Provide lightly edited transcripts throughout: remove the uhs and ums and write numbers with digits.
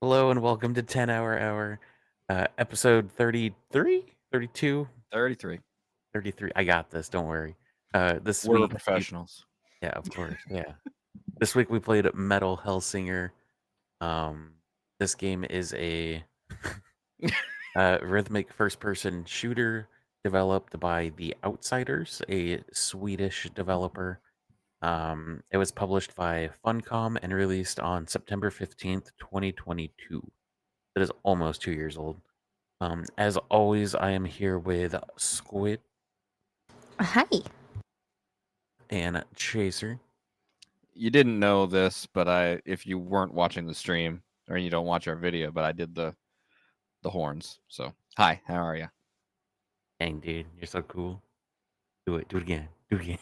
Hello and welcome to 10HrHour, episode 33, 32, 33. 33. I got this, don't worry. This We're week, professionals. yeah, of course, yeah. This week we played Metal Hellsinger. Um, this game is a rhythmic first-person shooter developed by The Outsiders, a Swedish developer. It was published by Funcom and released on September 15th, 2022. It is almost 2 years old. As always, I am here with Squid Hi. and Chaser. You didn't know this, but if you weren't watching the stream or you don't watch our video, but I did the horns. So, hi, how are you? Dang, dude, you're so cool. Do it again. Do it again.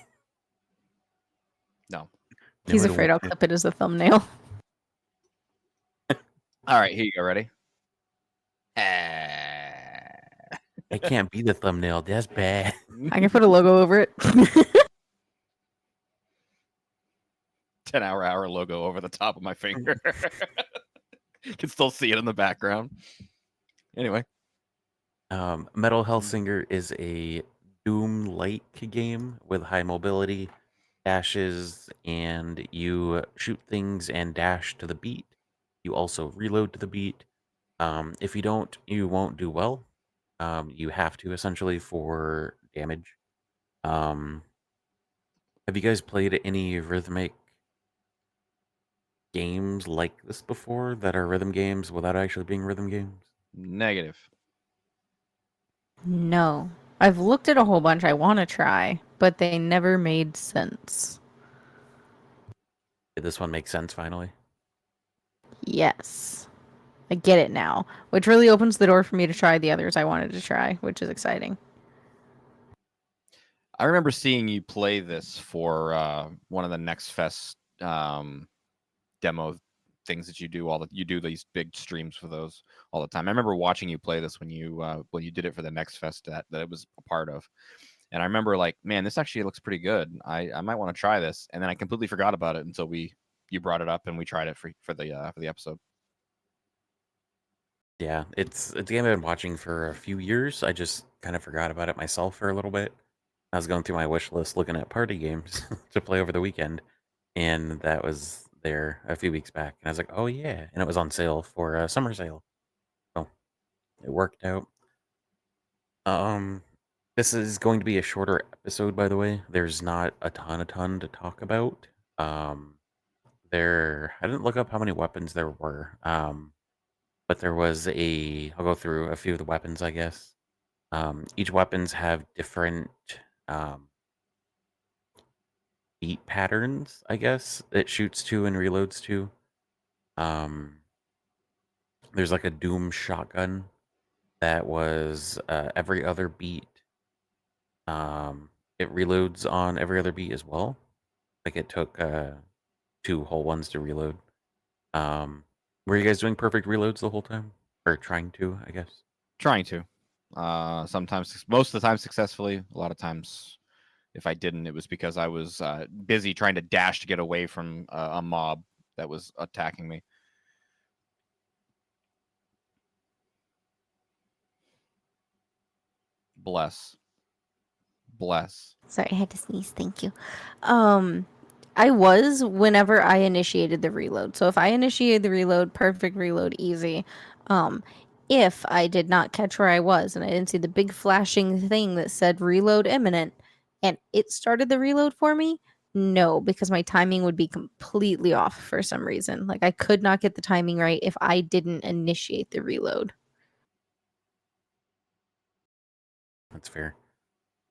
No. He's No, I don't afraid want I'll to. clip it as a thumbnail. All right, here you go. Ready? I can't be the thumbnail. That's bad. I can put a logo over it. 10HrHour logo over the top of my finger. You can still see it in the background. Anyway, Metal Hellsinger is a Doom-like game with high mobility, dashes, and you shoot things and dash to the beat. You also reload to the beat. If you don't, you won't do well. You have to essentially for damage. Have you guys played any rhythmic games like this before that are rhythm games without actually being rhythm games? negative. No. I've looked at a whole bunch I want to try, but they never made sense. Did this one make sense finally? Yes. I get it now, which really opens the door for me to try the others I wanted to try, which is exciting. I remember seeing you play this for one of the Next Fest demo things that you do. You do these big streams for those all the time. I remember watching you play this when you did it for the Next Fest that it was a part of. And I remember like, man, this actually looks pretty good. I might want to try this. And then I completely forgot about it until you brought it up and we tried it for the episode. Yeah, it's a game I've been watching for a few years. I just kind of forgot about it myself for a little bit. I was going through my wish list looking at party games to play over the weekend, and that was there a few weeks back. And I was like, oh yeah, and it was on sale for a summer sale. So it worked out. Um, this is going to be a shorter episode, by the way. There's not a ton to talk about. Um, I didn't look up how many weapons there were. But there was I'll go through a few of the weapons, I guess. Each weapons have different um, beat patterns, I guess. It shoots to and reloads to. Um, there's like a Doom shotgun that was every other beat. It reloads on every other beat as well. Like it took two whole ones to reload. Um, were you guys doing perfect reloads the whole time, or trying to? I guess. Trying to. Sometimes, most of the time, successfully. A lot of times, if I didn't, it was because I was busy trying to dash to get away from a mob that was attacking me. Bless. Sorry, I had to sneeze. Thank you. I was whenever I initiated the reload. So if I initiated the reload, perfect reload, easy. Um, if I did not catch where I was and I didn't see the big flashing thing that said reload imminent and it started the reload for me, no, because my timing would be completely off for some reason. Like I could not get the timing right if I didn't initiate the reload. That's fair.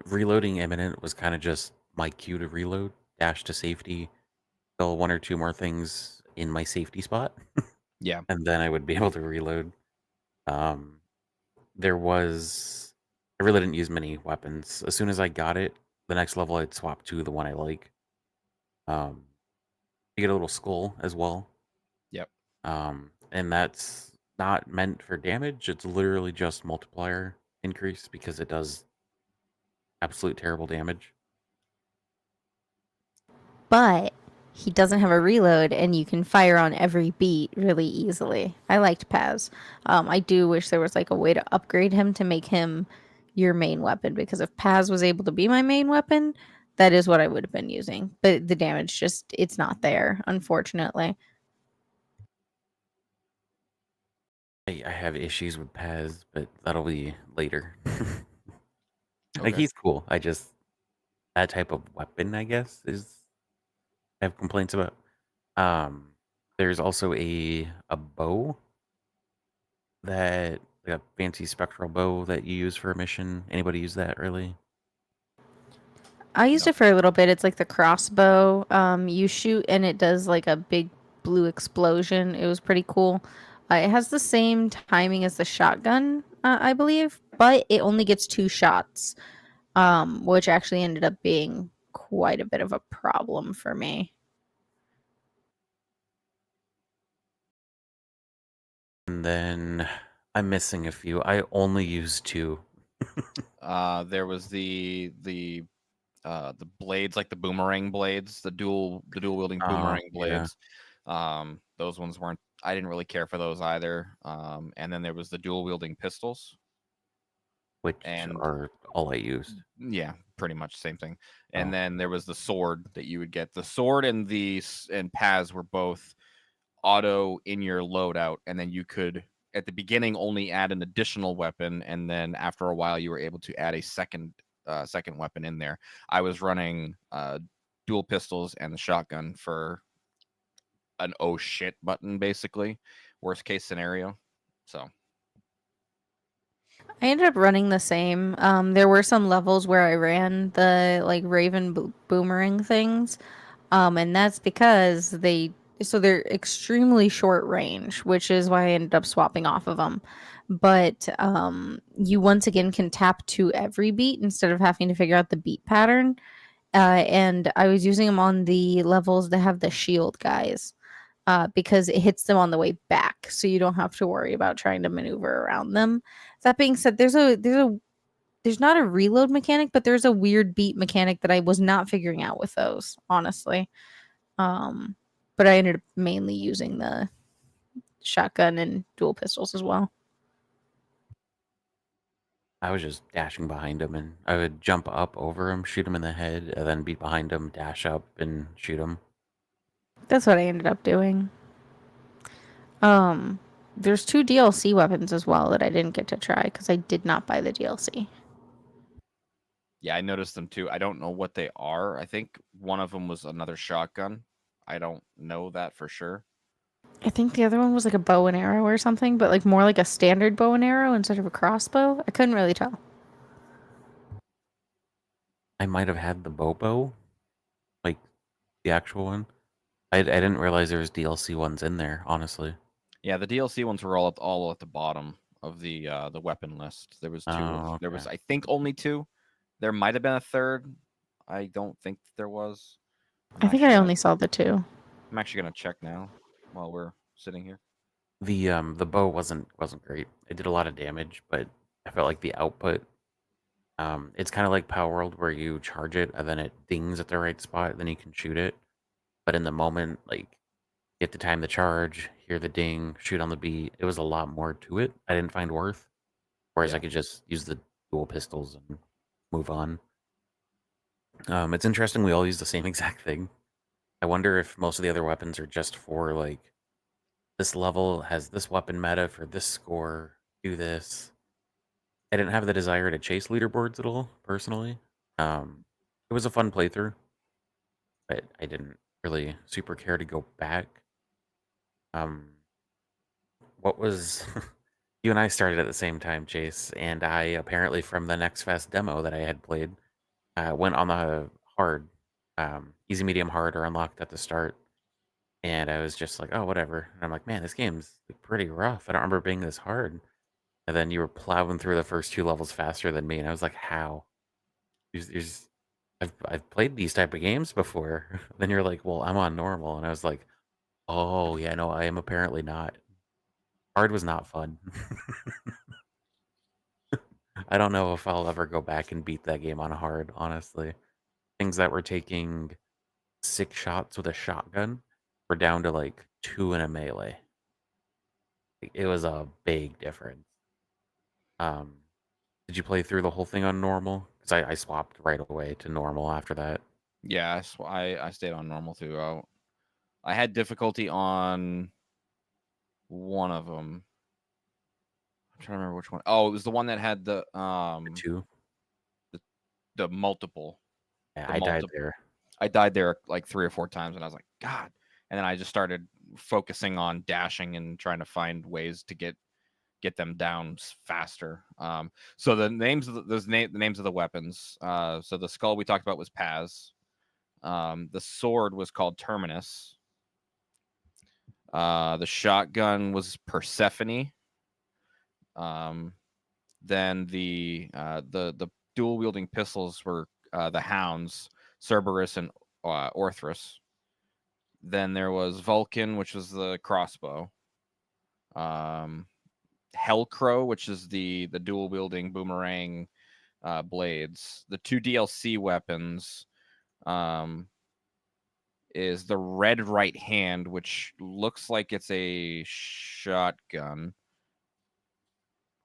Reloading imminent was kind of just my cue to reload, dash to safety, kill one or two more things in my safety spot, Yeah. and then I would be able to reload. Um, there was I really didn't use many weapons. As soon as I got it, the next level I'd swap to the one I like. Um, you get a little skull as well. Yep. And that's not meant for damage. It's literally just multiplier increase because it does absolute terrible damage. But he doesn't have a reload and you can fire on every beat really easily. I liked Paz. I do wish there was like a way to upgrade him to make him your main weapon, because if Paz was able to be my main weapon, that is what I would have been using. But the damage just, it's not there, unfortunately. I have issues with Paz, but that'll be later. Like, Okay. he's cool. I just that type of weapon, I guess, is I have complaints about. Um, there's also a bow that like a fancy spectral bow that you use for a mission. Anybody use that really? I used No. it for a little bit. It's like the crossbow. You shoot and it does like a big blue explosion. It was pretty cool. It has the same timing as the shotgun, I believe, but it only gets 2 shots, which actually ended up being quite a bit of a problem for me. And then I'm missing a few. I only use two. There was the blades, like the boomerang blades, the dual wielding Oh, boomerang yeah. blades. Those ones weren't. I didn't really care for those either. And then there was the dual wielding pistols, Which and are all I used. yeah, pretty much same thing. And Oh, then there was the sword that you would get. The sword and and Paz were both auto in your loadout, and then you could at the beginning only add an additional weapon, and then after a while you were able to add a second weapon in there. I was running dual pistols and the shotgun for an oh shit button, basically, worst case scenario. So I ended up running the same. There were some levels where I ran the like Raven boomerang things. And that's because they're extremely short range, which is why I ended up swapping off of them. But you once again can tap to every beat instead of having to figure out the beat pattern. And I was using them on the levels that have the shield guys, because it hits them on the way back, so you don't have to worry about trying to maneuver around them. That being said, there's not a reload mechanic, but there's a weird beat mechanic that I was not figuring out with those, honestly. Um, but I ended up mainly using the shotgun and dual pistols as well. I was just dashing behind him, and I would jump up over him, shoot him in the head, and then be behind him, dash up, and shoot him. That's what I ended up doing. Um, there's 2 DLC weapons as well that I didn't get to try because I did not buy the DLC. yeah, I noticed them too. I don't know what they are. I think one of them was another shotgun. I don't know that for sure. I think the other one was like a bow and arrow or something, but like more like a standard bow and arrow instead of a crossbow. I couldn't really tell. I might have had the Bobo, like the actual one. I didn't realize there was DLC ones in there, honestly. Yeah, the DLC ones were all at the bottom of the weapon list. There was two. Oh, There okay. was, I think, only two. There might have been a third. I don't think there was. I'm I think actually I gonna only saw the 2. I'm actually gonna check now while we're sitting here. The bow wasn't great. It did a lot of damage, but I felt like the output. It's kind of like Power World where you charge it and then it dings at the right spot, then you can shoot it. But in the moment, like get the time to charge, hear the ding, shoot on the beat. It was a lot more to it. I didn't find worth. Whereas I Yeah. could just use the dual pistols and move on. It's interesting we all use the same exact thing. I wonder if most of the other weapons are just for like this level has this weapon meta for this score, do this. I didn't have the desire to chase leaderboards at all, personally. It was a fun playthrough, but I didn't really super care to go back. Um, what was you and I started at the same time, Chase, and I apparently from the Next Fest demo that I had played, went on the hard, easy, medium, hard, or unlocked at the start, and I was just like, oh, whatever. And I'm like, man, this game's like, pretty rough. I don't remember being this hard. And then you were plowing through the first 2 levels faster than me, and I was like, how? There's I've played these type of games before. Then you're like, well, I'm on normal, and I was like, oh yeah, no, I am apparently not. Hard was not fun. I don't know if I'll ever go back and beat that game on hard, honestly. Things that were taking 6 shots with a shotgun, we're down to like 2 in a melee. It was a big difference. Um, did you play through the whole thing on normal? Because I swapped right away to normal after that. Yeah, I stayed on normal too. I had difficulty on one of them. I'm trying to remember which one. Oh, it was the one that had the The 2? the multiple. Yeah, The I died multiple. there. I died there like 3 or 4 times, and I was like, God. And then I just started focusing on dashing and trying to find ways to get them down faster. So the names of the names of the weapons. So the skull we talked about was Paz. The sword was called Terminus. The shotgun was Persephone. Then the dual wielding pistols were the Hounds, Cerberus and Orthrus. Then there was Vulcan, which was the crossbow. Hellcrow, which is the dual wielding boomerang blades. The 2 DLC weapons is the red right hand, which looks like it's a shotgun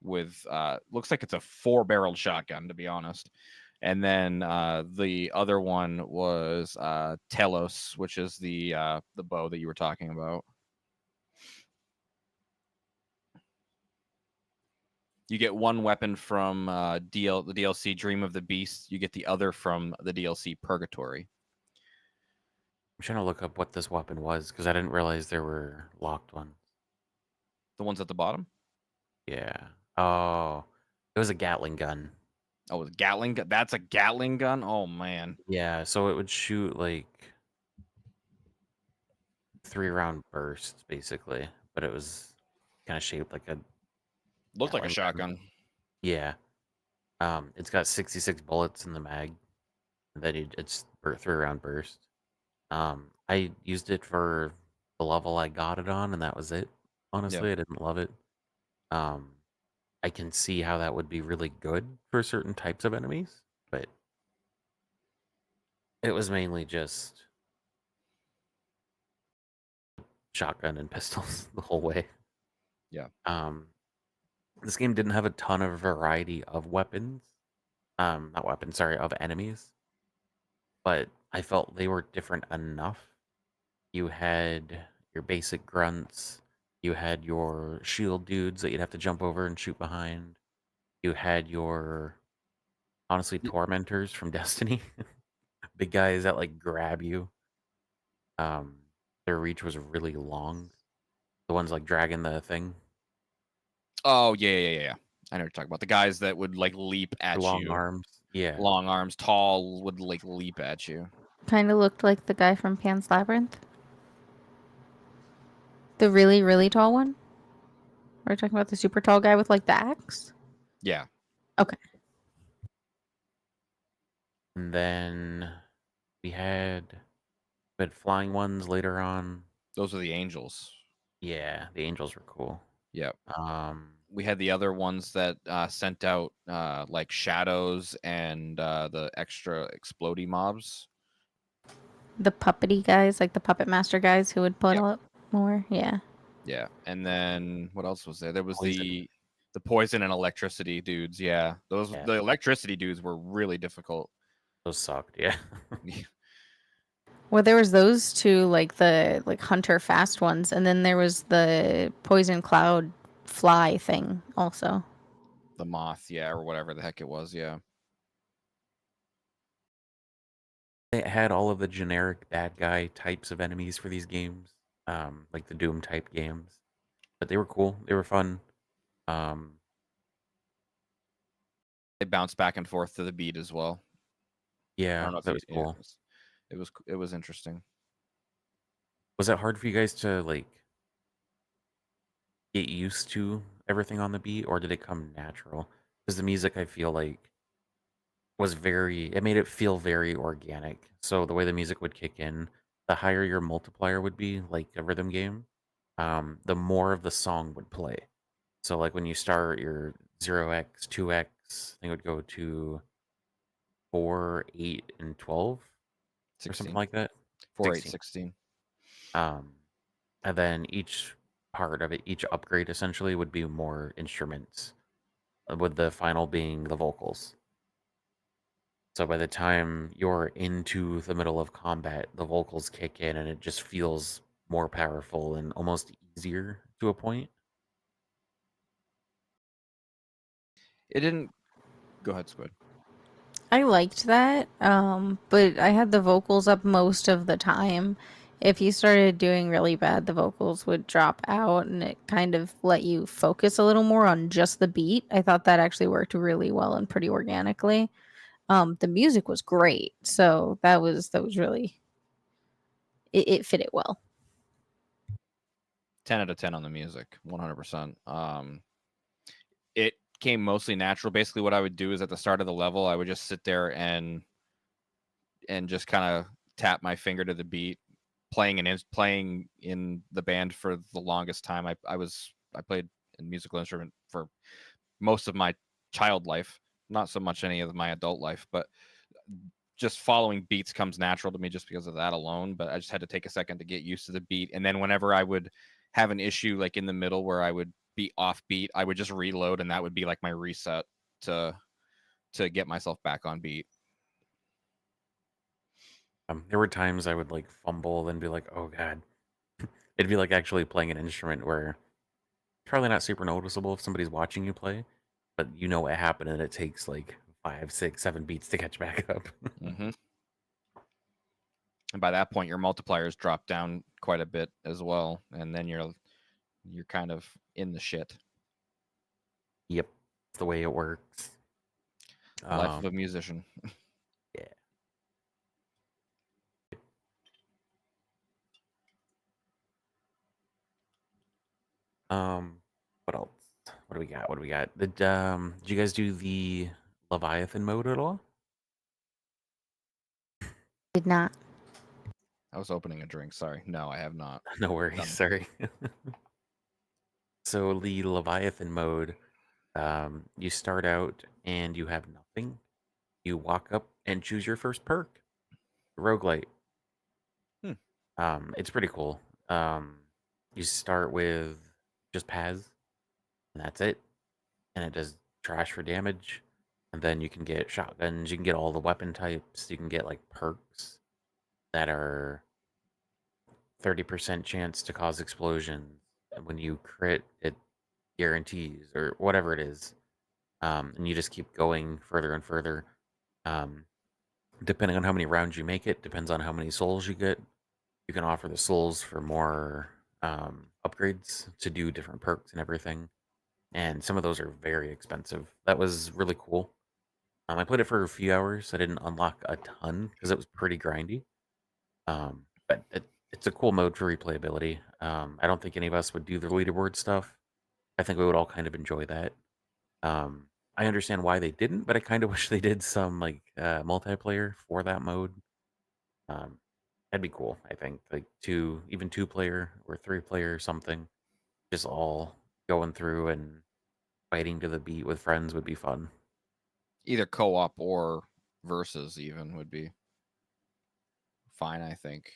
with looks like it's a 4-barreled shotgun, to be honest. And then the other one was Telos, which is the bow that you were talking about. You get one weapon from the DLC Dream of the Beast. You get the other from the DLC Purgatory. I'm trying to look up what this weapon was because I didn't realize there were locked ones. The ones at the bottom. Yeah. Oh, it was a Gatling gun. Oh, the Gatling gun. That's a Gatling gun. Oh man, Yeah, so it would shoot like 3-round bursts, basically, but it was kind of shaped like a looked like a Gatling gun. shotgun. Yeah. It's got 66 bullets in the mag, and then it's 3-round burst. I used it for the level I got it on, and that was it. Yeah. Honestly, I didn't love it. Um, I can see how that would be really good for certain types of enemies, but it was mainly just shotgun and pistols the whole way. Yeah. This game didn't have a ton of variety of weapons. Not weapons, sorry, of enemies, but I felt they were different enough. You had your basic grunts, you had your shield dudes that you'd have to jump over and shoot behind. You had your honestly tormentors from Destiny, big guys that like grab you. Um, their reach was really long. The ones like dragging the thing, Oh yeah. I know what you're talking about. The guys that would like leap their at long you. arms. Yeah, Long arms, tall, would like leap at you. Kind of looked like the guy from Pan's Labyrinth. The really, really tall one? We're talking about the super tall guy with like the axe? Yeah. Okay. and then we had flying ones later on. Those are the angels. Yeah, the angels were cool. Yep. Um, We had the other ones that sent out like shadows and the extra explodey mobs. The puppety guys, like the puppet master guys who would put Yep. up more. Yeah. Yeah. And then what else was there? There was poison. the poison and electricity dudes. Yeah. Yeah, The electricity dudes were really difficult. those sucked. Yeah. Well, there was those two, like the like hunter fast ones, and then there was the poison cloud fly thing also. The moth, yeah, or whatever the heck it was, yeah. It had all of the generic bad guy types of enemies for these games, like the Doom type games. But they were cool. They were fun. Um, They bounced back and forth to the beat as well. I yeah, don't know if that you was cool. it was interesting. Was it hard for you guys to like get used to everything on the beat, or did it come natural? Because the music, I feel like, was it made it feel very organic. So the way the music would kick in, the higher your multiplier would be, like a rhythm game, the more of the song would play. So like when you start your 0x, 2x, I think it would go to 4, 8, and 12 or something 16. like that. 4, 8, 16. 16. And then each part of it, each upgrade essentially would be more instruments, with the final being the vocals. So by the time you're into the middle of combat, the vocals kick in and it just feels more powerful and almost easier to a point. It didn't. Go ahead, Squid. I liked that, but I had the vocals up most of the time. If you started doing really bad, the vocals would drop out and it kind of let you focus a little more on just the beat. I thought that actually worked really well and pretty organically. The music was great, so that was really it fit it well. 10 out of 10 on the music, 100%. It came mostly natural. Basically, what I would do is at the start of the level, I would just sit there and just kind of tap my finger to the beat, playing in the band for the longest time. I played a musical instrument for most of my child life, not so much any of my adult life, but just following beats comes natural to me just because of that alone. But I just had to take a second to get used to the beat. And then whenever I would have an issue like in the middle where I would be off beat, I would just reload, and that would be like my reset to get myself back on beat. There were times I would like fumble and be like, "Oh God!" It'd be like actually playing an instrument where it's probably not super noticeable if somebody's watching you play, but you know what happened, and it takes like 5, 6, 7 beats to catch back up. Mm-hmm. And by that point, your multipliers drop down quite a bit as well, and then you're kind of in the shit. Yep, it's the way it works. Life of a musician. Yeah. What else? What do we got? What do we got? Did you guys do the Leviathan mode at all? Did not. I was opening a drink. Sorry. No, I have not. No worries, Done. sorry. So the Leviathan mode, you start out and you have nothing. You walk up and choose your first perk. Roguelite. It's pretty cool. You start with just Paz, and that's it. And it does trash for damage. And then you can get shotguns, you can get all the weapon types, you can get like perks that are 30% chance to cause explosions. And when you crit, it guarantees or whatever it is. And you just keep going further and further. Um, Depending on how many rounds you make it, depends on how many souls you get. You can offer the souls for more upgrades to do different perks and everything. And some of those are very expensive. That was really cool. I played it for a few hours. I didn't unlock a ton because it was pretty grindy. But it's a cool mode for replayability. I don't think any of us would do the leaderboard stuff. I think we would all kind of enjoy that. I understand why they didn't, but I kind of wish they did some like multiplayer for that mode. Um, that'd be cool. I think like even 2 player or 3 player or something. Just all going through and fighting to the beat with friends would be fun. Either co-op or versus even would be fine, I think.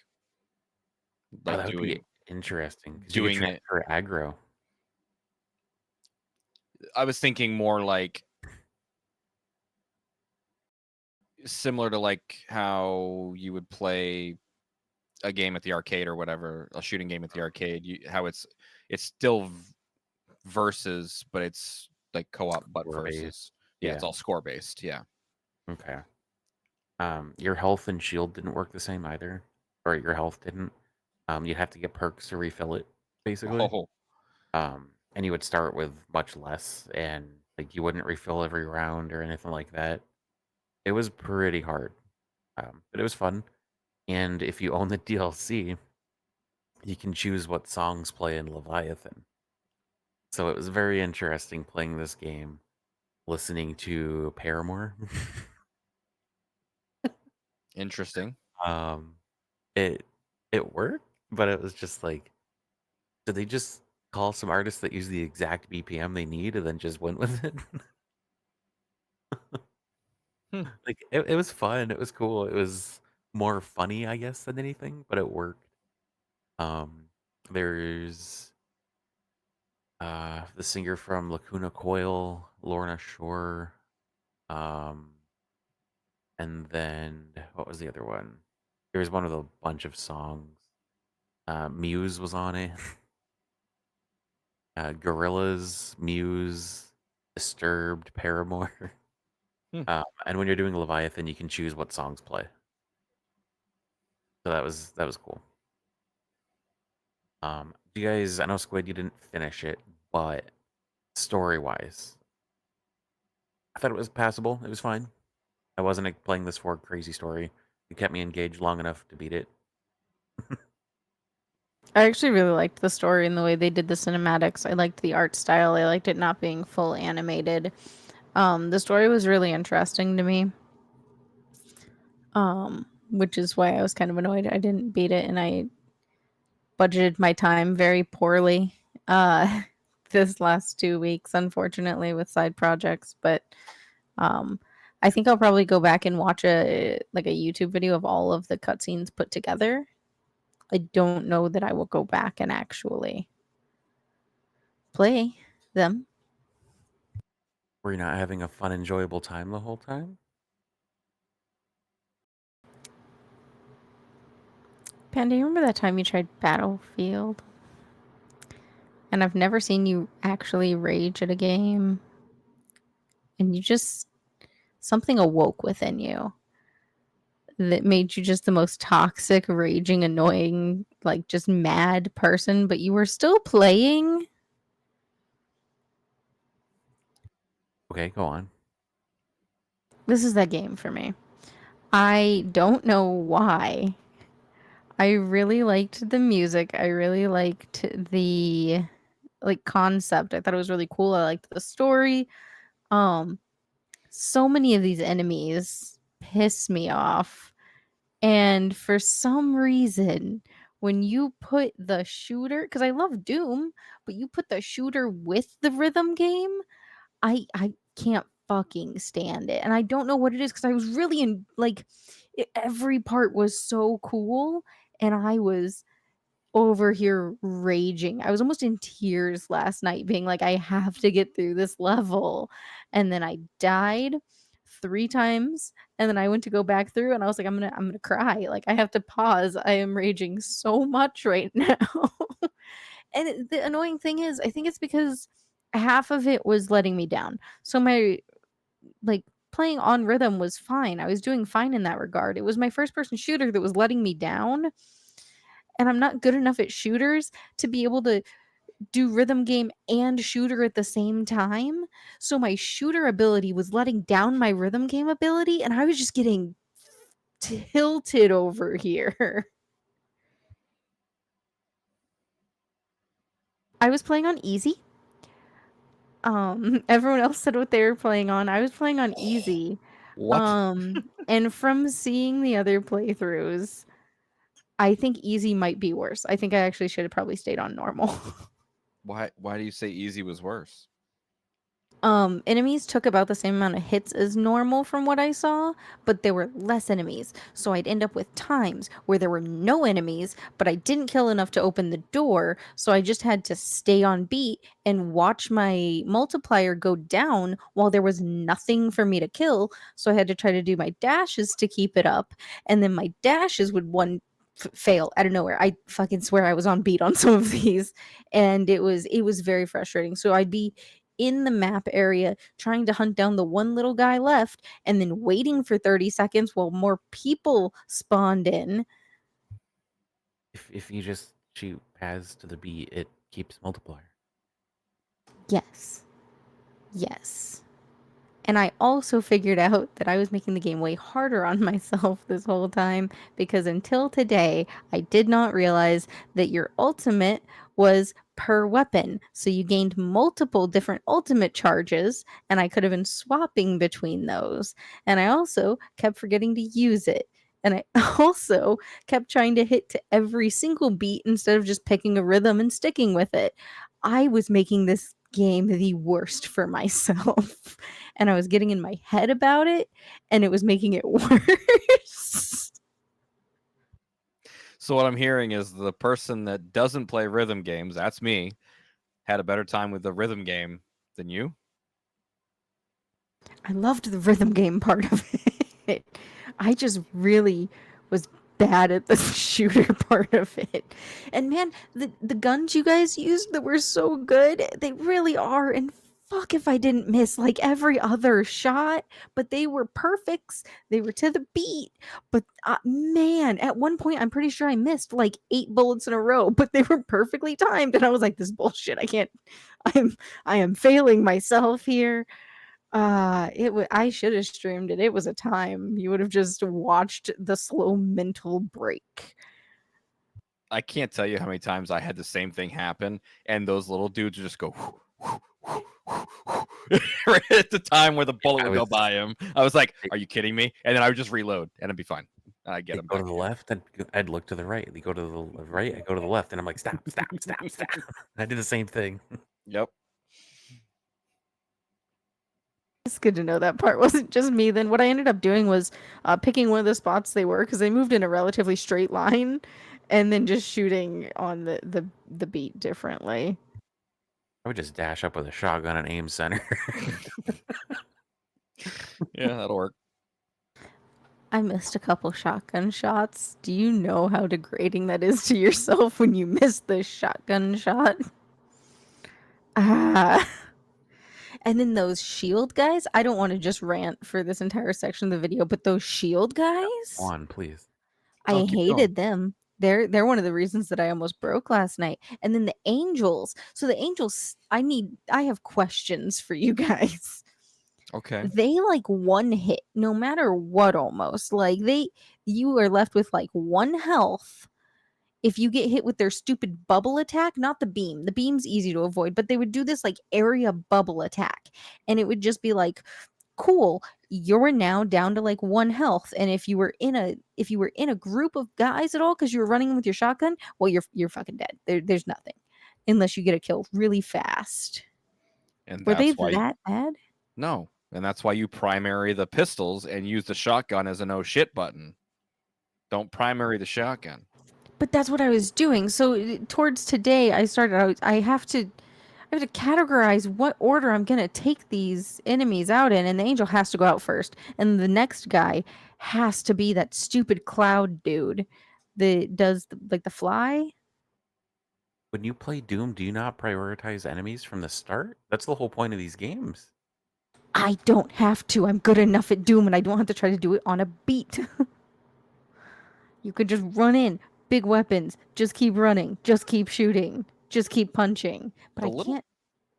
Oh, Like that would be interesting because you could doing it. transfer aggro. I was thinking more like similar to like how you would play a game at the arcade or whatever, a shooting game at the arcade. How it's still versus, but it's like co-op but Score-based. versus. Yeah, it's all score based. Yeah. Okay. Your health and shield didn't work the same either, or your health didn't. You'd have to get perks to refill it, basically. Oh, And you would start with much less, and like you wouldn't refill every round or anything like that. It was pretty hard, but it was fun. And if you own the DLC, you can choose what songs play in Leviathan. So it was very interesting playing this game, listening to Paramore. interesting. um, it it worked, but it was just like, did they just call some artists that use the exact BPM they need and then just went with it? Like it was fun. It was cool. It was more funny, I guess, than anything, but it worked. Um, there's the singer from Lacuna Coil, Lorna Shore, um, and then what was the other one? There was one with a bunch of songs. Muse was on it. Gorillaz, Muse, Disturbed, Paramore. Hmm. And when you're doing Leviathan, you can choose what songs play. So that was cool. Do you guys? I know Squid, you didn't finish it, but story wise, I thought it was passable. It was fine. I wasn't playing this for a crazy story. It kept me engaged long enough to beat it. I actually really liked the story and the way they did the cinematics. I liked the art style. I liked it not being full animated. The story was really interesting to me. Which is why I was kind of annoyed I didn't beat it and I budgeted my time very poorly uh this last 2 weeks, unfortunately, with side projects. But um I think I'll probably go back and watch a YouTube video of all of the cutscenes put together. I don't know that I will go back and actually play them. Were you not having a fun, enjoyable time the whole time? Panda, you remember that time you tried Battlefield? And I've never seen you actually rage at a game. And you just, something awoke within you that made you just the most toxic, raging, annoying, like just mad person, but you were still playing. Okay, go on. This is that game for me. I don't know why. I really liked the music. I really liked the concept. I thought it was really cool. I liked the story. Um so many of these enemies piss me off. And for some reason, when you put the shooter, because I love Doom, but you put the shooter with the rhythm game, I can't fucking stand it. And I don't know what it is because I was really in every part was so cool, and I was over here raging. I was almost in tears last night being like, I have to get through this level. And then I died 3 times, and then I went to go back through and I was like, I'm gonna cry. Like, I have to pause. I am raging so much right now. And the annoying thing is, I think it's because half of it was letting me down. So my like playing on rhythm was fine. I was doing fine in that regard. It was my first person shooter that was letting me down, and I'm not good enough at shooters to be able to do rhythm game and shooter at the same time. So my shooter ability was letting down my rhythm game ability, and I was just getting tilted over here. I was playing on easy. Everyone else said what they were playing on. I was playing on easy. What? And from seeing the other playthroughs, I think easy might be worse. I think I actually should have probably stayed on normal. Why do you say easy was worse? Enemies took about the same amount of hits as normal from what I saw, but there were less enemies. So I'd end up with times where there were no enemies, but I didn't kill enough to open the door. So I just had to stay on beat and watch my multiplier go down while there was nothing for me to kill. So I had to try to do my dashes to keep it up. And then my dashes would fail out of nowhere. I fucking swear I was on beat on some of these, and it was very frustrating. So I'd be in the map area trying to hunt down the one little guy left and then waiting for 30 seconds while more people spawned in. If you just shoot paths to the beat, it keeps multiplier. Yes. Yes. And I also figured out that I was making the game way harder on myself this whole time, because until today, I did not realize that your ultimate was per weapon. So you gained multiple different ultimate charges, and I could have been swapping between those. And I also kept forgetting to use it. And I also kept trying to hit to every single beat instead of just picking a rhythm and sticking with it. I was making this game the worst for myself. And I was getting in my head about it, and it was making it worse. So what I'm hearing is the person that doesn't play rhythm games, that's me, had a better time with the rhythm game than you. I loved the rhythm game part of it. I just really was bad at the shooter part of it. And man, the guns you guys used that were so good, they really are. And fuck if I didn't miss like every other shot, but they were perfects. They were to the beat. But man, at one point I'm pretty sure I missed like 8 bullets in a row, but they were perfectly timed and I was like, this bullshit. I am failing myself here. I should have streamed it. It was a time. You would have just watched the slow mental break. I can't tell you how many times I had the same thing happen, and those little dudes would just go right at the time where the bullet would go by him. I was like, "Are you kidding me?" And then I would just reload, and it'd be fine. I get them Go back. to the left, and I'd look to the right. They go to the right, I go to the left, and I'm like, stop, stop, stop, stop. I did the same thing. Yep. It's good to know that part wasn't just me. Then what I ended up doing was picking one of the spots they were because they moved in a relatively straight line, and then just shooting on the beat differently. I would just dash up with a shotgun and aim center. Yeah, that'll work. I missed a couple shotgun shots. Do you know how degrading that is to yourself when you miss the shotgun shot? Ah. And then those shield guys, I don't want to just rant for this entire section of the video, but those shield guys, On, please. I Oh, keep going. hated them. They're one of the reasons that I almost broke last night. And then the angels. So the angels, I have questions for you guys. Okay. They like one hit no matter what almost. Like you are left with like 1 health if you get hit with their stupid bubble attack, not the beam. The beam's easy to avoid, but they would do this like area bubble attack. And it would just be like, cool, you're now down to like 1 health. And if you were in a group of guys at all because you were running with your shotgun, well, you're fucking dead. There's nothing. Unless you get a kill really fast. And Were they that's why that bad? no. And that's why you primary the pistols and use the shotgun as a no shit button. Don't primary the shotgun. But that's what I was doing. So towards today, I have to categorize what order I'm gonna take these enemies out in, and the angel has to go out first, and the next guy has to be that stupid cloud dude that does like the fly. When you play Doom, do you not prioritize enemies from the start? That's the whole point of these games. I don't have to. I'm good enough at Doom, and I don't have to try to do it on a beat. You could just run in, big weapons, just keep running, just keep shooting, just keep punching. But I can't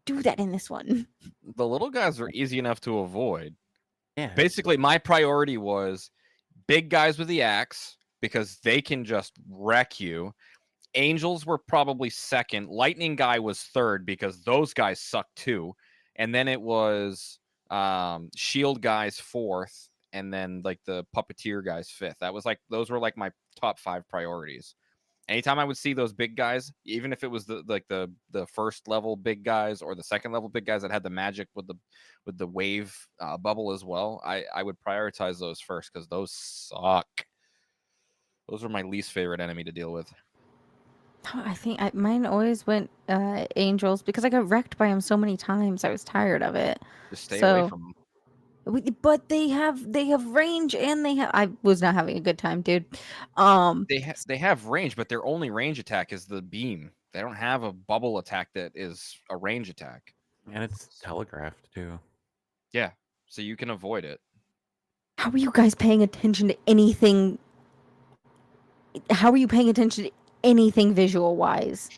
do that in this one. The little guys are easy enough to avoid. Yeah. Basically, my priority was big guys with the axe because they can just wreck you. Angels were probably second. Lightning guy was third because those guys suck too. And then it was shield guys fourth, and then like the puppeteer guys fifth. Those were like my top 5 priorities. Anytime I would see those big guys, even if it was the first level big guys or the second level big guys that had the magic with the wave bubble as well, I would prioritize those first because those suck. Those were my least favorite enemy to deal with. I think mine always went angels because I got wrecked by them so many times. I was tired of it. Just stay away from them. But they have range and I was not having a good time, dude. They have range, but their only range attack is the beam. They don't have a bubble attack that is a range attack. And it's telegraphed too. Yeah, so you can avoid it. How are you guys paying attention to anything? How are you paying attention to anything visual wise?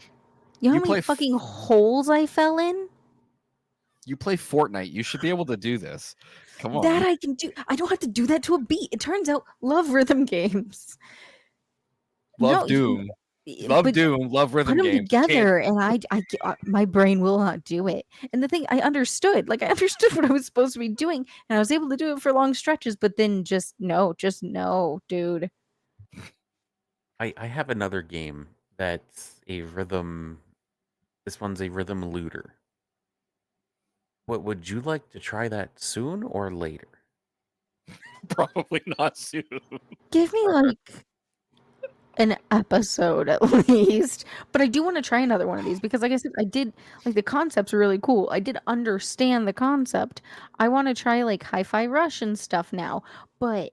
You know how many fucking holes I fell in? You play Fortnite. You should be able to do this. Come on. That I can do. I don't have to do that to a beat. It turns out, love rhythm games. Love Doom. Love Doom. Love rhythm games. Put them games. together, and my brain will not do it. And the thing, I understood what I was supposed to be doing, and I was able to do it for long stretches. But then, just no, dude. I have another game that's a rhythm. This one's a rhythm looter. What would you like to try that soon or later? Probably not soon. Give me like an episode at least. But I do want to try another one of these because, like I said, I did like the concept's really cool. I did understand the concept. I want to try like Hi-Fi Rush and stuff now, but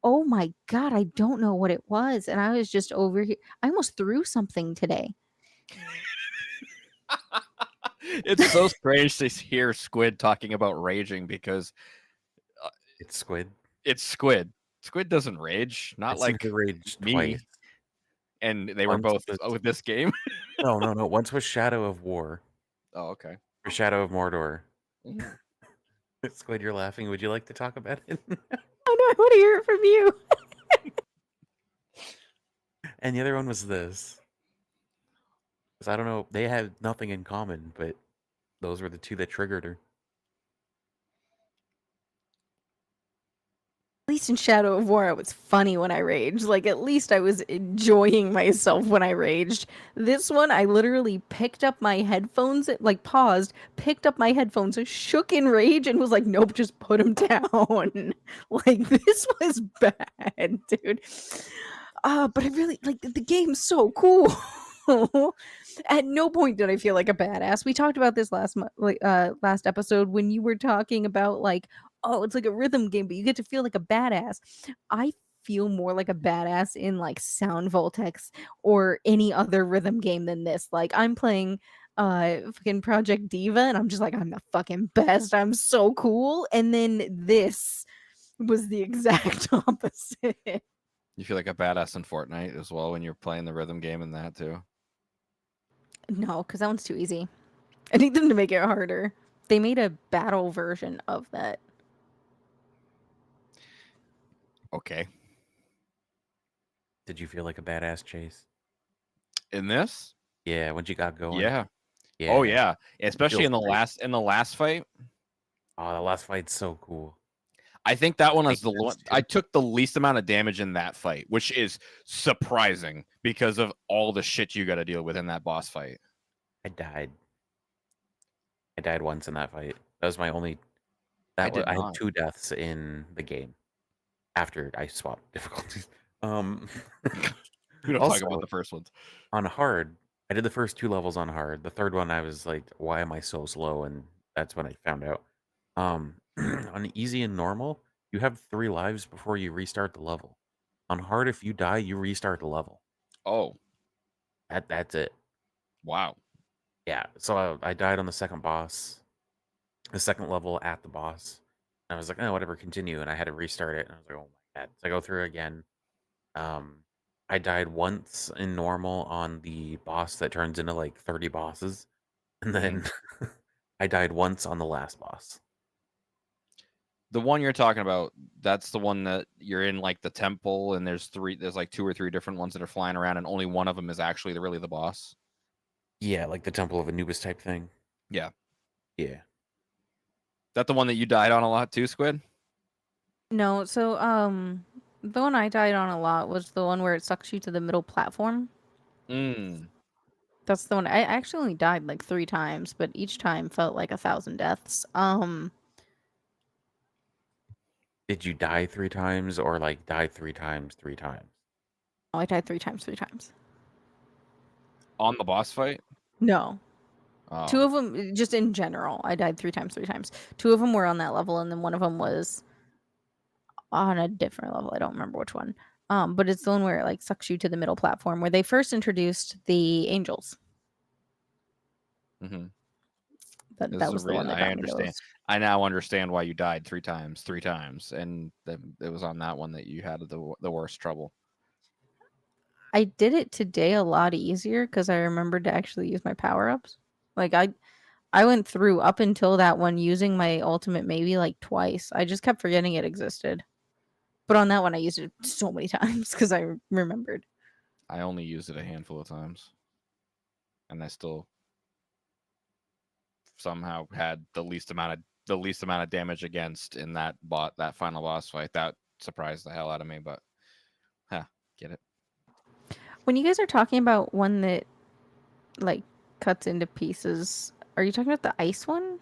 oh my god, I don't know what it was, and I was just over here. I almost threw something today. It's so strange to hear Squid talking about raging because It's Squid. it's Squid. Squid doesn't rage, not I've seen like her rage me. twice. And they were Once both was with this game. no. Once was Shadow of War Oh, okay. or Shadow of Mordor. Mhm. Squid, you're laughing. Would you like to talk about it? Oh no, I want to hear it from you. And the other one was this. Because I don't know, they had nothing in common, but those were the two that triggered her. At least in Shadow of War, it was funny when I raged. Like, at least I was enjoying myself when I raged. This one, I literally picked up my headphones, like, paused, picked up my headphones, shook in rage, and was like, nope, just put them down. Like, this was bad, dude. But I really, like, the game's so cool. At no point did I feel like a badass. We talked about this last episode when you were talking about, like, oh, it's like a rhythm game, but you get to feel like a badass. I feel more like a badass in like Sound Voltex or any other rhythm game than this. Like I'm playing fucking Project Diva and I'm just like I'm the fucking best. I'm so cool. And then this was the exact opposite. You feel like a badass in Fortnite as well when you're playing the rhythm game in that too. No, because that one's too easy. I need them to make it harder. They made a battle version of that. Okay. Did you feel like a badass, Chase? In this? Yeah, once you got going. Yeah. Yeah. Oh yeah. Especially feels in the great. last fight. Oh, the last fight's so cool. I think that one is the Maintenance, one too. I took the least amount of damage in that fight, which is surprising because of all the shit you got to deal with in that boss fight. I died. I died once in that fight. That was my only. I I did had not. 2 deaths in the game after I swapped difficulties. We don't talk Also, about the first ones. on hard, I did the first 2 levels on hard. The third one, I was like, "Why am I so slow?" And that's when I found out. On easy and normal, you have 3 lives before you restart the level. On hard, if you die, you restart the level. Oh, That's it. wow. Yeah, so I died on the second boss, the second level at the boss. And I was like, "Oh, whatever, continue." And I had to restart it, and I was like, "Oh my god." So I go through again. Um, I died once in normal on the boss that turns into like 30 bosses, and then I died once on the last boss. The one you're talking about, that's the one that you're in like the temple and there's like 2 or 3 different ones that are flying around and only one of them is actually really the boss. Yeah, like the Temple of Anubis type thing. Yeah. Yeah. That the one that you died on a lot too, Squid? No, so the one I died on a lot was the one where it sucks you to the middle platform. Mm. That's the one I actually only died like 3 times, but each time felt like 1,000 deaths. Did you die 3 times or like die 3 times 3 times? Oh, I died 3 times, 3 times. On the boss fight? No. 2 Oh. of them just in general. I died 3 times, 3 times. 2 of them were on that level and then one of them was on a different level. I don't remember which one. But it's the one where it like sucks you to the middle platform where they first introduced the angels. Mm-hmm. That was the one that I got me understand. those. I now understand why you died 3 times, and it was on that one that you had the worst trouble. I did it today a lot easier because I remembered to actually use my power-ups. Like I went through up until that one using my ultimate maybe like twice. I just kept forgetting it existed. But on that one I used it so many times because I remembered. I only used it a handful of times, and I still somehow had the least amount of damage against in that final boss fight. That surprised the hell out of me, but get it. When you guys are talking about one that like cuts into pieces, are you talking about the ice one?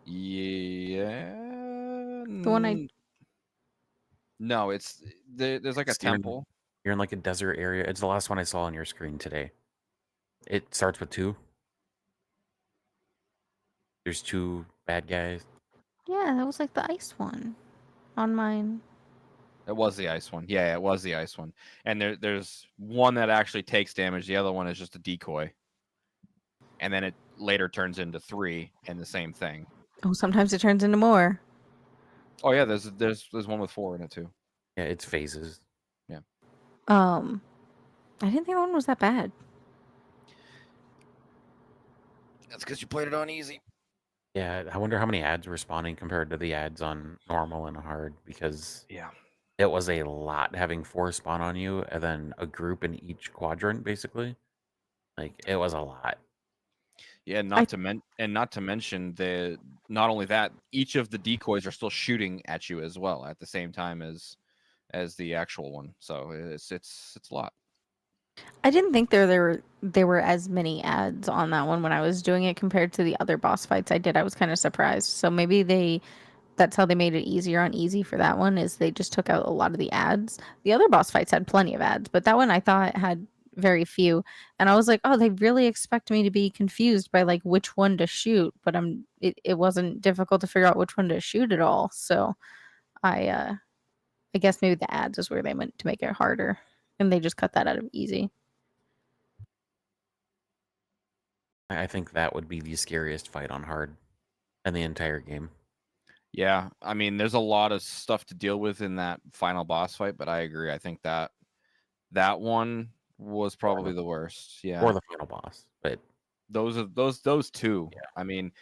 Yeah. The one I No, it's there's like a Steven, temple. You're in like a desert area. It's the last one I saw on your screen today. It starts with 2. There's 2 bad guys. Yeah, that was like the ice one on mine. It was the ice one. Yeah, it was the ice one. And there's one that actually takes damage. The other one is just a decoy. And then it later turns into 3 and the same thing. Oh, sometimes it turns into more. Oh yeah, there's one with 4 in it too. Yeah, it's phases. Yeah. I didn't think that one was that bad. That's because you played it on easy. Yeah, I wonder how many ads were spawning compared to the ads on normal and hard, because Yeah. it was a lot having 4 spawn on you and then a group in each quadrant, basically. Like, it was a lot. Yeah, not to mention the not only that, each of the decoys are still shooting at you as well at the same time as the actual one. So it's a lot. I didn't think there were as many ads on that one when I was doing it compared to the other boss fights I did. I was kind of surprised. So maybe that's how they made it easier on easy for that one, is they just took out a lot of the ads. The other boss fights had plenty of ads, but that one I thought had very few. And I was like, oh, they really expect me to be confused by like which one to shoot, but it wasn't difficult to figure out which one to shoot at all. So I guess maybe the ads is where they meant to make it harder, and they just cut that out of easy. I think that would be the scariest fight on hard in the entire game. Yeah, I mean, there's a lot of stuff to deal with in that final boss fight, but I agree. I think that one was probably the worst. Or Yeah, the final boss. But those two. yeah, I mean,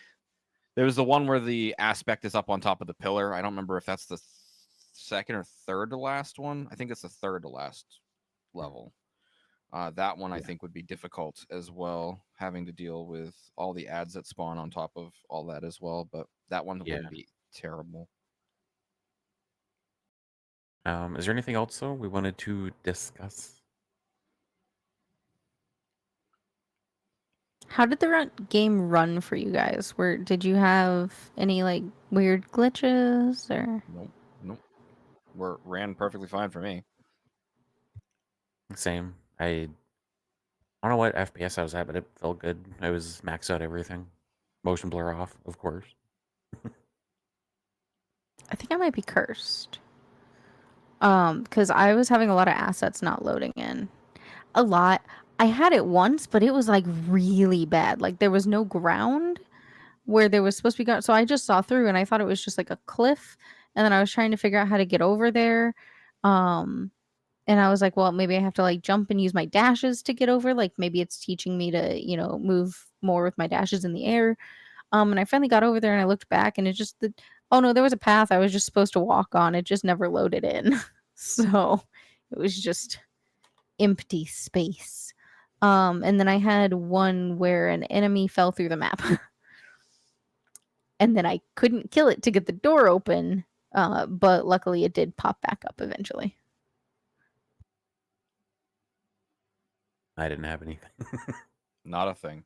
there was the one where the aspect is up on top of the pillar. I don't remember if that's the second or third to last one. I think it's the third to last level. That one I think would be difficult as well, having to deal with all the ads that spawn on top of all that as well. But that one yeah. wouldn't be terrible. Is there anything else though we wanted to discuss? How did the game run for you guys? Did you have any like weird glitches or? Nope. Ran perfectly fine for me. Same. I don't know what FPS I was at, but it felt good. I was maxed out everything. Motion blur off, of course. I think I might be cursed. Because I was having a lot of assets not loading in. A lot. I had it once, but it was like really bad. Like there was no ground where there was supposed to be ground. So I just saw through and I thought it was just like a cliff. And then I was trying to figure out how to get over there. Um, and I was like, well, maybe I have to like jump and use my dashes to get over. Like maybe it's teaching me to, move more with my dashes in the air. And I finally got over there and I looked back and oh no, there was a path I was just supposed to walk on. It just never loaded in. So it was just empty space. And then I had one where an enemy fell through the map. And then I couldn't kill it to get the door open. But luckily it did pop back up eventually. I didn't have anything. Not a thing.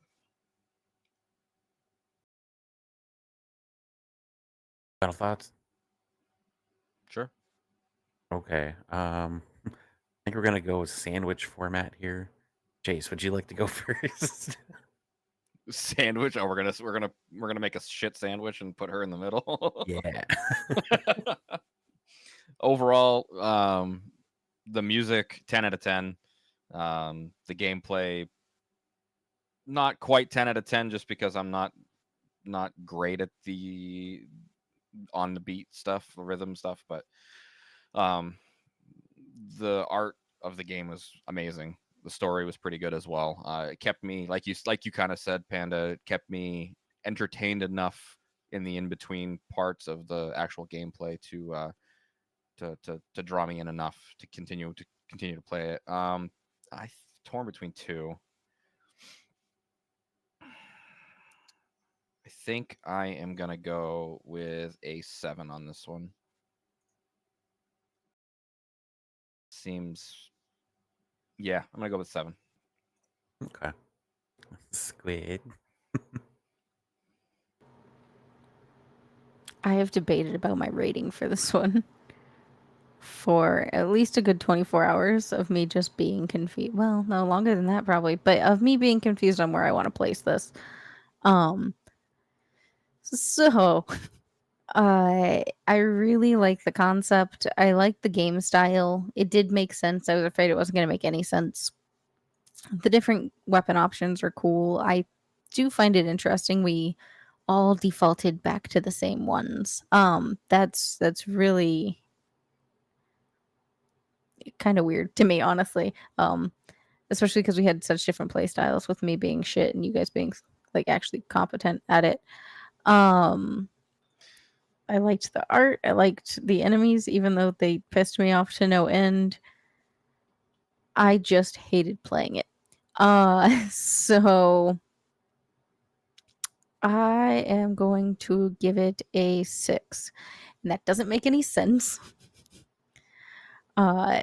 Final thoughts? Sure. Okay. I think we're gonna go with sandwich format here. Chase, would you like to go first? Sandwich. Oh, we're gonna make a shit sandwich and put her in the middle. Yeah. Overall, the music 10 out of 10. The gameplay not quite 10 out of 10, just because I'm not great at the on the beat stuff, the rhythm stuff, but the art of the game was amazing. The story was pretty good as well. It kept me, like you kind of said, Panda, it kept me entertained enough in the in between parts of the actual gameplay to draw me in enough to continue to play it. I torn between two. I think I am gonna go with a 7 on this one. Seems, yeah, I'm gonna go with 7. Okay. Squid. I have debated about my rating for this one. for at least a good 24 hours of me just being confused. Well, no, longer than that probably, but of me being confused on where I want to place this. Um, so I really like the concept. I like the game style. It did make sense. I was afraid it wasn't going to make any sense. The different weapon options are cool. I do find it interesting. We all defaulted back to the same ones. That's really kind of weird to me, honestly. Especially because we had such different play styles with me being shit and you guys being like actually competent at it. Um, I liked the art. I liked the enemies, even though they pissed me off to no end. I just hated playing it. So I am going to give it a 6. And that doesn't make any sense. Uh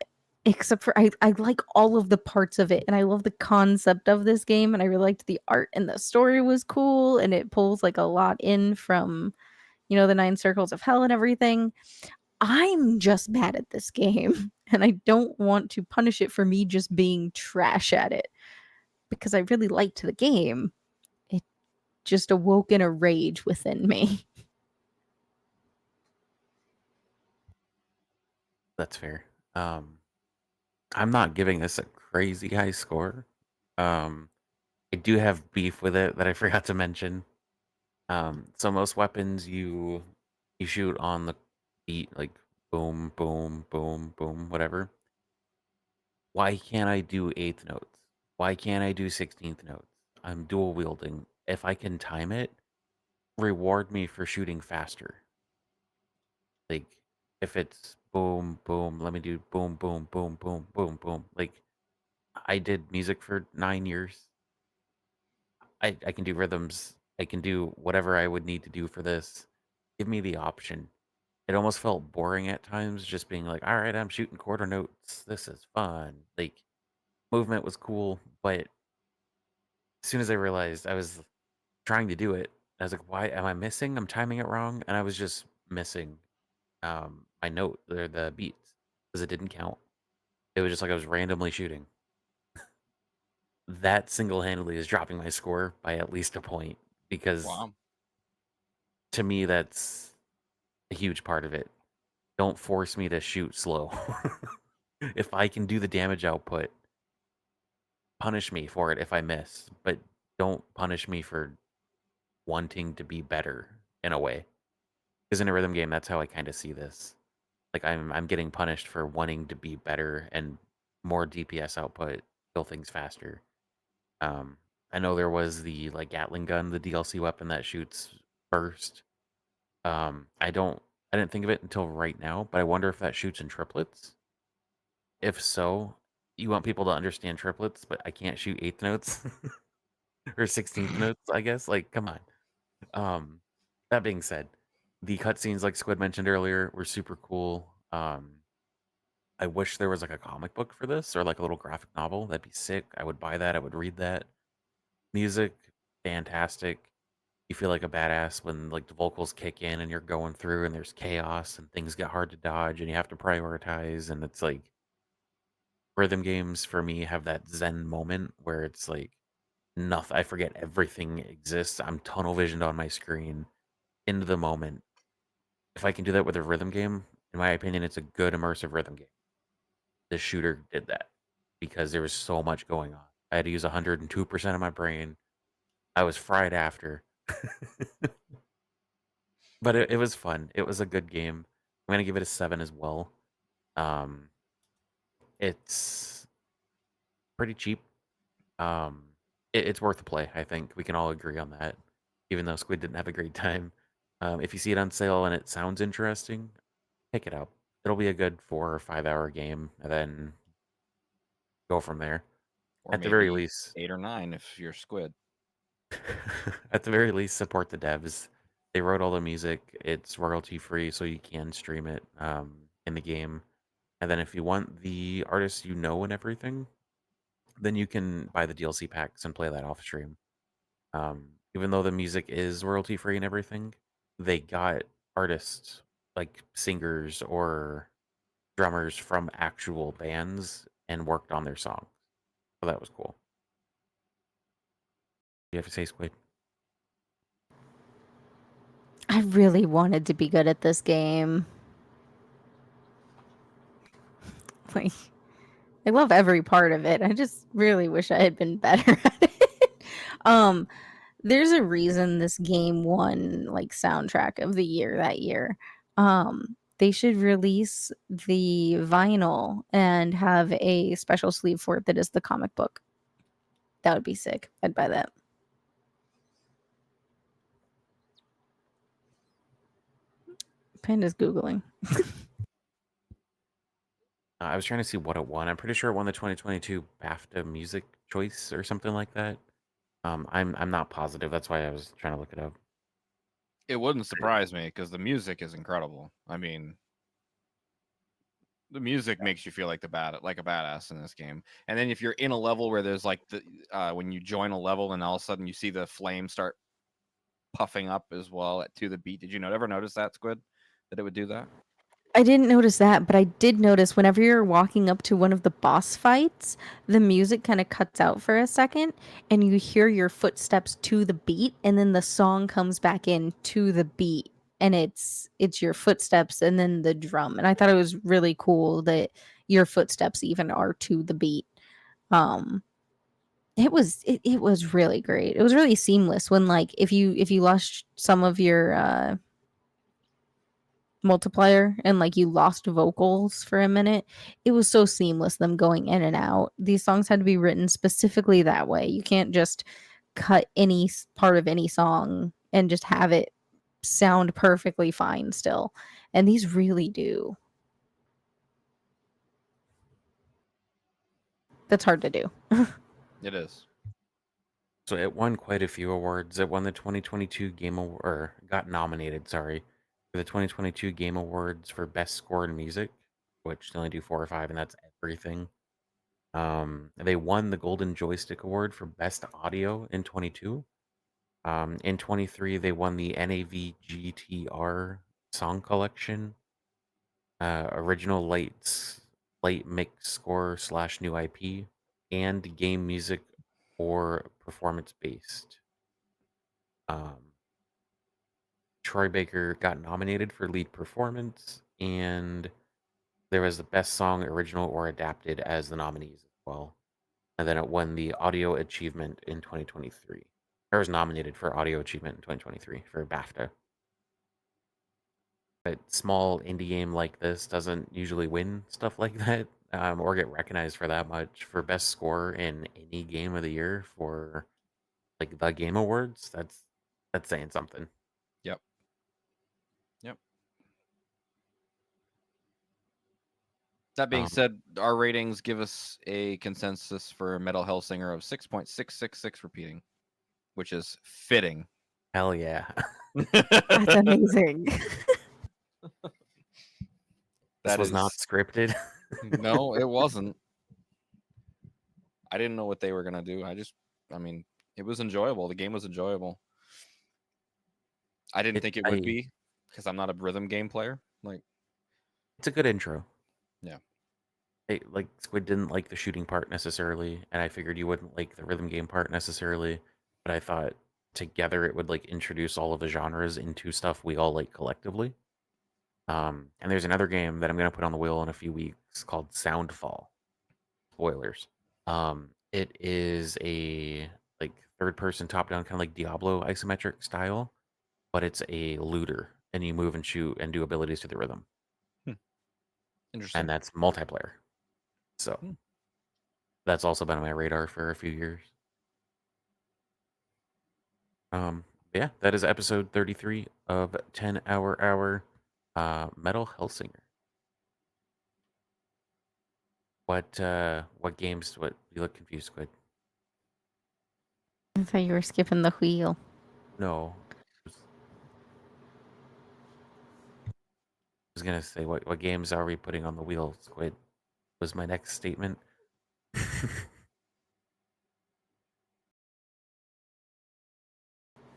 except for I like all of the parts of it and I love the concept of this game and I really liked the art and the story was cool and it pulls like a lot in from the 9 circles of hell and everything. I'm just bad at this game and I don't want to punish it for me just being trash at it because I really liked the game. It just awoke in a rage within me. That's fair. I'm not giving this a crazy high score. Um, I do have beef with it that I forgot to mention. So most weapons you shoot on the beat, like boom, boom, boom, boom, whatever. Why can't I do eighth notes? Why can't I do 16th notes? I'm dual wielding. If I can time it, reward me for shooting faster. Like if it's boom, boom, let me do boom, boom, boom, boom, boom, boom. Like I did music for 9 years. I can do rhythms. I can do whatever I would need to do for this. Give me the option. It almost felt boring at times, just being like, all right, I'm shooting quarter notes. This is fun. Like movement was cool, but as soon as I realized I was trying to do it, I was like, why am I missing? I'm timing it wrong. And I was just missing my note or the beats because it didn't count. It was just like I was randomly shooting. That single-handedly is dropping my score by at least a point because Wow. to me that's a huge part of it. Don't force me to shoot slow. If I can do the damage output, punish me for it if I miss, but don't punish me for wanting to be better in a way. Because in a rhythm game, that's how I kind of see this. Like I'm getting punished for wanting to be better and more DPS output, kill things faster. Um, I know there was the like Gatling gun, the DLC weapon that shoots burst. I didn't think of it until right now, but I wonder if that shoots in triplets. If so, you want people to understand triplets, but I can't shoot eighth notes or 16th notes, I guess. Like, come on. Um, that being said, the cutscenes, like Squid mentioned earlier, were super cool. I wish there was like a comic book for this or like a little graphic novel. That'd be sick. I would buy that. I would read that. Music, fantastic. You feel like a badass when like the vocals kick in and you're going through and there's chaos and things get hard to dodge and you have to prioritize and it's like rhythm games for me have that zen moment where it's like nothing, I forget everything exists. I'm tunnel visioned on my screen into the moment. If I can do that with a rhythm game, in my opinion, it's a good immersive rhythm game. The shooter did that because there was so much going on. I had to use 102% of my brain. I was fried after. But it was fun. It was a good game. I'm gonna give it a 7 as well. Um, it's pretty cheap. Um, it's worth a play. I think we can all agree on that. Even though Squid didn't have a great time, if you see it on sale and it sounds interesting, pick it up. It'll be a good 4 or 5 hour game, and then go from there. Or At the very maybe least, 8 or 9 if you're Squid. at the very least, support the devs. They wrote all the music. It's royalty free, so you can stream it in the game. And then if you want the artists you know and everything, then you can buy the DLC packs and play that off stream. Even though the music is royalty free and everything, they got artists like singers or drummers from actual bands and worked on their songs. So that was cool. You have to say, Squid? I really wanted to be good at this game. Like, I love every part of it. I just really wish I had been better at it. There's a reason this game won like soundtrack of the year that year. They should release the vinyl and have a special sleeve for it that is the comic book. That would be sick. I'd buy that. Panda's Googling. I was trying to see what it won. I'm pretty sure it won the 2022 BAFTA Music Choice or something like that. I'm not positive. That's why I was trying to look it up. It wouldn't surprise me because the music is incredible. I mean, the music makes you feel like a badass in this game. And then if you're in a level where there's like when you join a level and all of a sudden you see the flame start puffing up as well to the beat. Did you ever notice that, Squid? That it would do that? I didn't notice that, but I did notice whenever you're walking up to one of the boss fights, the music kind of cuts out for a second and you hear your footsteps to the beat and then the song comes back in to the beat and it's your footsteps and then the drum. And I thought it was really cool that your footsteps even are to the beat. It was really great. It was really seamless when like if you lost some of your multiplayer and like you lost vocals for a minute, it was so seamless them going in and out. These songs had to be written specifically that way. You can't just cut any part of any song and just have it sound perfectly fine still. And these really do. That's hard to do. It is. So it won quite a few awards. It won the 2022 Game Award, or got nominated, sorry, for the 2022 Game Awards for Best Score in Music, which they only do 4 or 5, and that's everything. They won the Golden Joystick Award for Best Audio in 22. In 23, they won the NAVGTR Song Collection, Original Late Mix Score / New IP, and Game Music or Performance Based. Troy Baker got nominated for lead performance, and there was the best song, original or adapted, as the nominees as well. And then it won the audio achievement in 2023. Or was nominated for audio achievement in 2023 for BAFTA. But small indie game like this doesn't usually win stuff like that, or get recognized for that much. For best score in any game of the year for like the Game Awards, that's saying something. Yep. That being Um, said, our ratings give us a consensus for Metal Hellsinger of 6.666 repeating, which is fitting. Hell yeah. That's amazing. This was not scripted. No, it wasn't. I didn't know what they were gonna do. I mean, it was enjoyable. The game was enjoyable. I didn't think it would be because I'm not a rhythm game player. Like, it's a good intro. Yeah. Like Squid didn't like the shooting part necessarily, and I figured you wouldn't like the rhythm game part necessarily, but I thought together it would like introduce all of the genres into stuff we all like collectively. And there's another game that I'm gonna put on the wheel in a few weeks called Soundfall. Spoilers. It is a like third person top down kind of like Diablo isometric style, but it's a looter, and you move and shoot and do abilities to the rhythm. Interesting. And that's multiplayer. So that's also been on my radar for a few years. Yeah, that is episode 33 of 10HrHour, Metal Hellsinger. What games? What you look confused, Squid? I thought you were skipping the wheel. No, I was gonna say what games are we putting on the wheel, Squid? Was my next statement.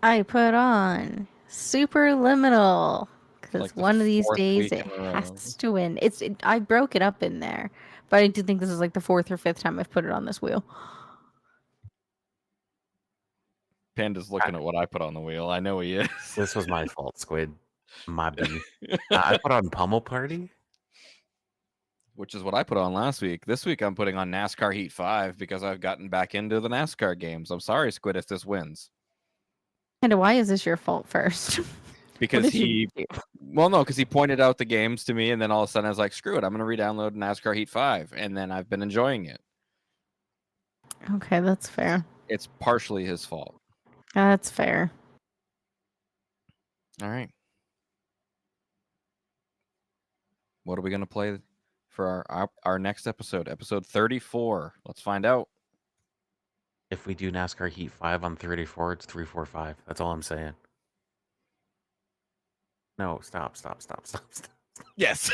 I put on Superliminal because like the one of these 4th days week it in a has row. to win. I broke it up in there, but I do think this is like the 4th or 5th time I've put it on this wheel. Panda's looking at what I put on the wheel. I know he is. This was my fault, Squid. My B. I put on Pummel Party. Which is what I put on last week. This week I'm putting on NASCAR Heat 5 because I've gotten back into the NASCAR games. I'm sorry, Squid, if this wins. And why is this your fault first? Because you do? because he pointed out the games to me, and then all of a sudden I was like, screw it, I'm going to re-download NASCAR Heat 5, and then I've been enjoying it. Okay, that's fair. It's partially his fault. That's fair. All right. What are we going to play for our next episode? Episode 34. Let's find out. If we do NASCAR Heat 5 on 34, it's 345. That's all I'm saying. No, stop. Yes.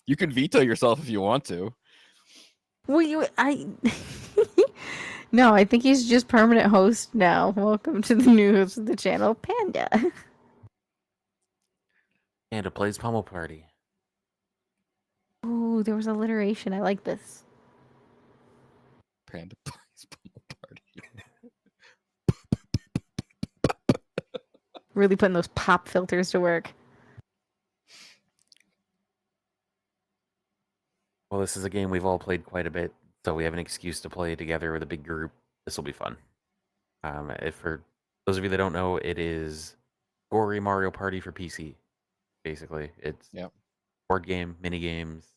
You can veto yourself if you want to. Well, No, I think he's just permanent host now. Welcome to the new host of the channel, Panda. Panda plays Pummel Party. Ooh, there was alliteration. I like this. Panda plays Pummel Party. Really putting those pop filters to work. Well, this is a game we've all played quite a bit, so we have an excuse to play together with a big group. This will be fun. If for those of you that don't know, it is gory Mario Party for PC. Basically, it's board game, mini games.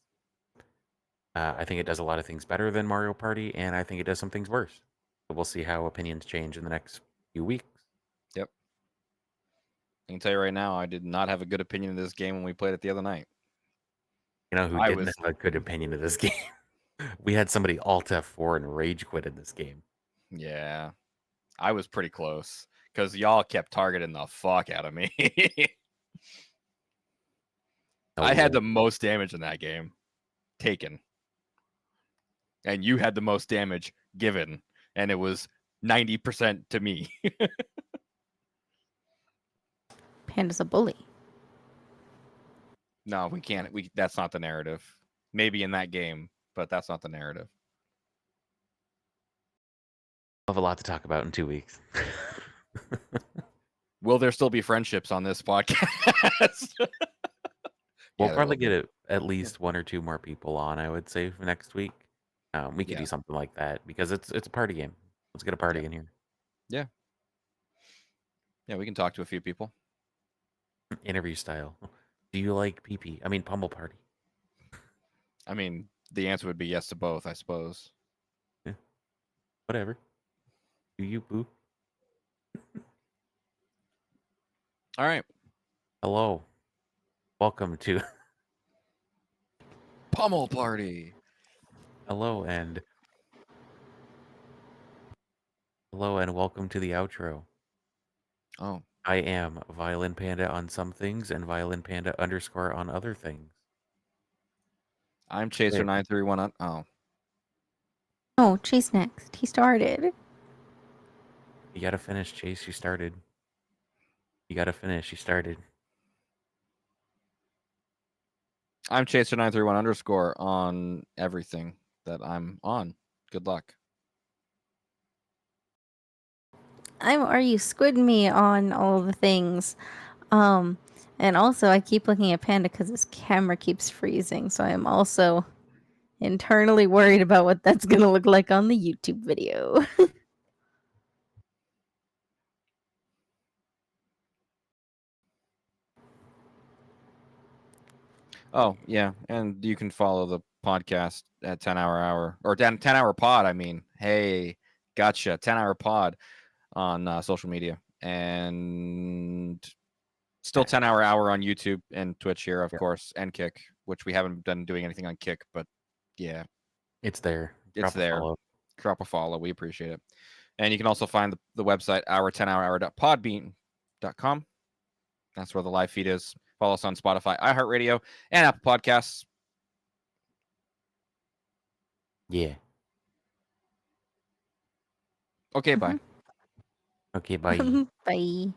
I think it does a lot of things better than Mario Party, and I think it does some things worse. So we'll see how opinions change in the next few weeks. Yep. I can tell you right now, I did not have a good opinion of this game when we played it the other night. You know who didn't have a good opinion of this game? We had somebody Alt F4 and rage quit in this game. Yeah. I was pretty close because y'all kept targeting the fuck out of me. I had the most damage in that game taken. And you had the most damage given. And it was 90% to me. Panda's a bully. No, we can't. That's not the narrative. Maybe in that game, but that's not the narrative. We'll have a lot to talk about in 2 weeks. Will there still be friendships on this podcast? We'll probably get at least 1 or 2 more people on, I would say, for next week. We could do something like that because it's a party game. Let's get a party in here. Yeah. Yeah, we can talk to a few people. Interview style. Do you like PP? I mean, Pummel Party. I mean, the answer would be yes to both, I suppose. Yeah. Whatever. Do you, boo? All right. Hello. Welcome to Pummel Party. Hello and welcome to the outro. Oh. I am Violin Panda on some things and Violin Panda _ on other things. I'm Chaser931 on. Oh, Chase next. He started. You gotta finish, Chase. You started. You gotta finish. You started. I'm Chaser931 _ on everything that I'm on. Good luck. Are you squid me on all the things? And also I keep looking at Panda because his camera keeps freezing, so I am also internally worried about what that's gonna look like on the YouTube video. Oh, yeah. And you can follow the podcast at 10HrHour or 10HrHour Pod. I mean, hey, gotcha. 10HrHour Pod on social media and still 10HrHour on YouTube and Twitch here, of course, and Kick, which we haven't been doing anything on Kick, but yeah, it's there. It's there. Drop a follow. We appreciate it. And you can also find the website, our10HrHour.podbean.com. That's where the live feed is. Follow us on Spotify, iHeartRadio, and Apple Podcasts. Yeah. Okay, bye. Okay, bye. Bye.